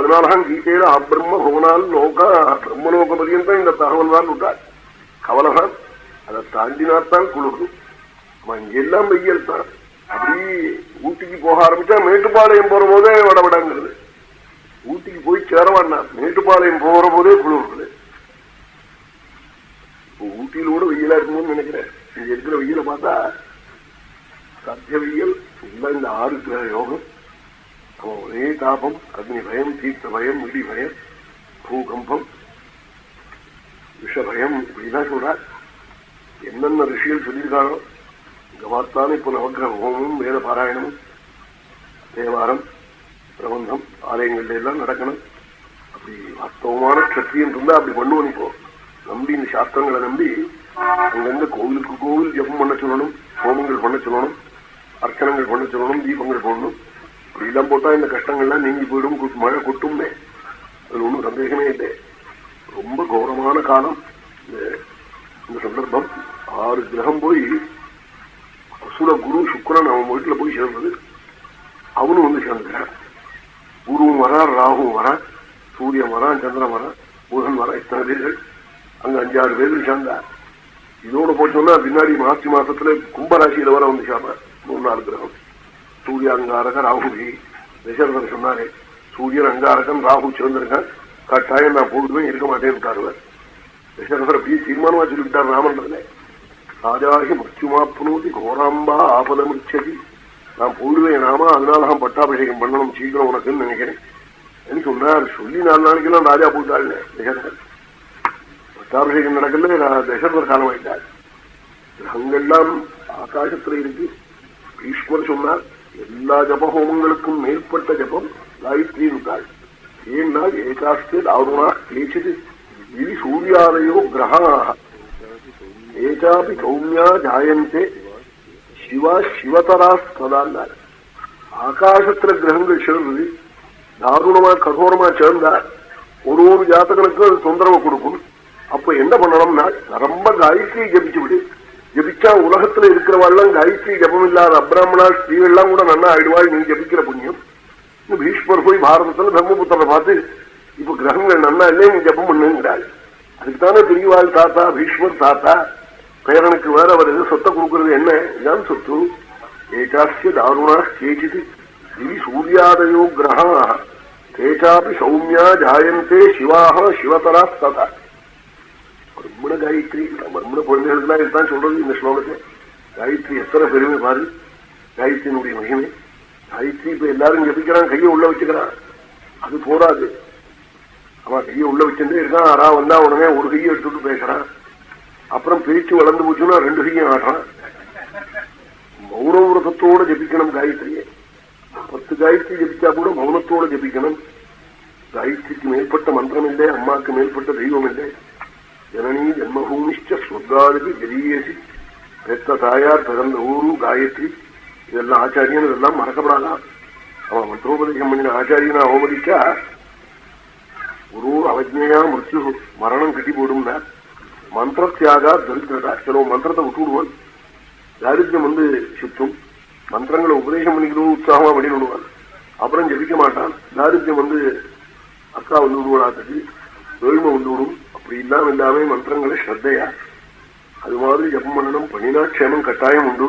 அதனாலதான் கீதையில அப்பிரம்ம புவனால் லோக பிரம்மலோக பரியந்தம் இந்த தகவல் தான் விட்டார். கவலைதான் அதை தாண்டினாத்தான் குளிர்ந்து. இங்கெல்லாம் வெயில் தான். அப்படி ஊட்டிக்கு போக ஆரம்பிச்சா மேட்டுப்பாளையம் போற போதே வடவடங்கிறது. ஊட்டிக்கு போய் சேரவான்னா மேட்டுப்பாளையம் போற போதே குளிர்றது. ஊட்டியில கூட வெயிலா இருக்கும்னு நினைக்கிறேன். இங்க இருக்கிற வெயில பார்த்தா சத்திய வெயில் இல்ல. இந்த 6 கிரக யோகம் அவன் ஒரே தாபம், அக்னி பயம், தீர்த்த பயம், இடி பயம், பூகம்பம், விஷபயம், இப்படிதான் சொல்றார். என்னென்ன ரிஷிகள் சொல்லியிருக்கானோ இங்க பார்த்தாலும் இப்ப நவக்கிரக ஹோமமும் வேத பாராயணமும் தேவாரம் பிரபந்தம் ஆலயங்கள்ல எல்லாம் நடக்கணும். அப்படி வாஸ்தவமான க்ஷத்திரியன் இருந்தா அப்படி பண்ணுவோம். இப்போ நம்பி இந்த சாஸ்திரங்களை நம்பி அங்கங்க கோவிலுக்கு கோவில் ஜபம் பண்ண சொல்லணும், ஹோமங்கள் பண்ண சொல்லணும், அர்ச்சனங்கள் பண்ண சொல்லணும், தீபங்கள் போடணும். இப்படிலாம் போட்டா இந்த கஷ்டங்கள்லாம் நீங்கி போயிடும். மழை கொட்டும்னே அதுல ஒன்றும் சந்தேகமே இல்லை. ரொம்ப கௌரவமான காலம் இந்த சந்தர்ப்பம். 6 கிரகம் போய் அசுர குரு சுக்கிரன் அவன் வீட்டுல போய் சேர்ந்தது. அவனும் வந்து சேர்ந்துக்கிறான். குருவும் வரா, ராகுவும் வரா, சூரியன் வரா, சந்திரன் வரா, புதன் வரா. இத்தனை பேர்கள் அங்க 5-6 பேர்கள் சேர்ந்தார். இதோட போச்சோம்னா பின்னாடி மார்ச் மாசத்துல கும்பராசியில வர வந்து சேர்ந்தார் 3-4 கிரகம். சூரிய அங்காரகன் ராகுவி. தசரதர் சொன்னாரே சூரியன் அங்காரகன் ராகு சேர்ந்திருக்கான், கட்டாயம் நான் போடுவேன், இருக்க மாட்டேன்னு இருக்காருவர். தசரதர் அப்படியே தீர்மானமா சொல்லிவிட்டார் ராமன்றதுல. ராஜாகி மருத்துவமாப்னோதி கோராம்பா ஆபதமிச்சதி. நான் போடுவேன் நாம, அதனாலதான் பட்டாபிஷேகம் பண்ணணும் சீக்கிரம் உனக்குன்னு நினைக்கிறேன் சொன்னார். சொல்லி 4 நாளைக்கெல்லாம் ராஜா போட்டாள் தசரதர். பட்டாபிஷேகம் நடக்கல, தசரதர் காலம் ஆயிட்டாள். கிரகங்கள்லாம் ஆகாசத்துல இருக்கு. ஈஸ்வர் சொன்னார் எல்லா ஜபஹோமங்களுக்கும் மேற்பட்ட ஜபம் காயத்ரி இருக்காள். ஏன்னா ஏகாஸ்தே தாருணா கேச்சிது இது சூரியாலயோ கிரகாக ஏகாபி சௌமியா ஜாயந்தே சிவா சிவதரா ஸ்பதான்னார். ஆகாசத்துல கிரகங்கள் சேர்ந்து தாருணமா கடோரமா சேர்ந்தார் ஒரு ஜாதகனுக்கு அது தொந்தரவு கொடுக்கும். அப்ப என்ன பண்ணணும்னா ரொம்ப காயத்ரி ஜபிச்சு விடு. ஜபிச்சா உலகத்துல இருக்கிறவாள்லாம் காயத்ரி ஜபம் இல்லாத அப்ராமணா ஸ்ரீகள்லாம் கூட நல்லா ஆயிடுவாள் நீ ஜபிக்கிற புண்ணியம். பீஷ்மர் போய் பாரதத்துல தர்மபுத்திரனை பார்த்து இப்ப கிரகங்கள் நல்லா இல்லையே நீ ஜபம் பண்ணுங்கிறாள். அதுக்குத்தானே பெரியவாள் தாத்தா பீஷ்மர் தாத்தா பேரனுக்கு வேற அவர் எது சொத்தை கொடுக்கறது என்ன இதான் சொத்து. ஏகாசிய தாருணா கேச்சிது இது சூரியாதயோ கிரகா தேசாபி சௌமியா ஜாயந்தே சிவாக சிவதரா ததா. பிரம்மண காயத்ரி பிரம்மண குழந்தைகளுக்குலாம் இதுதான் சொல்றது இந்த ஸ்லோகத்தை. காயத்ரி எத்தனை பெருமை பாரு, காயத்ரியினுடைய மகிமை. காயத்ரி இப்ப எல்லாரும் ஜபிக்கிறான், கையை உள்ள வச்சுக்கிறான். அது போராது. அவன் கையை உள்ள வச்சுட்டே இருக்கான். அரா வந்தா உடனே ஒரு கையை எடுத்துட்டு பேசுறான். அப்புறம் பேச்சு வளர்ந்து போச்சுன்னா 2 கையும் ஆடுறான். மௌனவிரதத்தோட ஜபிக்கணும் காயத்ரியை. 10 காயத்ரி ஜபிச்சா கூட மௌனத்தோட ஜபிக்கணும். காயத்ரிக்கு மேற்பட்ட மந்திரம் இல்லை, அம்மாவுக்கு மேற்பட்ட தெய்வம் இல்லை. ஜனனி ஜன்மபூமிஷ்ட ஸ்வர்காதிபி ஜெரியேசி. பெத்த தாயார் பிறந்த ஊரு காயத்ரி. இதெல்லாம் ஆச்சாரியன் இதெல்லாம் மறக்கப்படாதான். அவன் மந்திரோபதேசம் பண்ணின ஆச்சாரியனா அவமதிச்சா ஒரு அவஜ்ஞையா மிருத்யு மரணம் கட்டி போடும்னா மந்திர தியாகா தரித்திரதா. சில மந்திரத்தை விட்டு விடுவான், தாரித்யம் வந்து சுத்தும். மந்திரங்களை உபதேசம் பண்ணிக்கிறது உற்சாகமா பண்ணி விடுவான், அப்புறம் ஜபிக்க மாட்டான். தாரித்யம் வந்து அக்கா வந்து விடுவாளாக்கு, ஏழ்மை வந்து விடும். அப்படி இல்லாம எல்லாமே மந்திரங்களை ஸ்ரத்தையா அது மாதிரி ஜபம் பண்ணணும். பண்ணினா க்ஷேமம் கட்டாயம் உண்டு.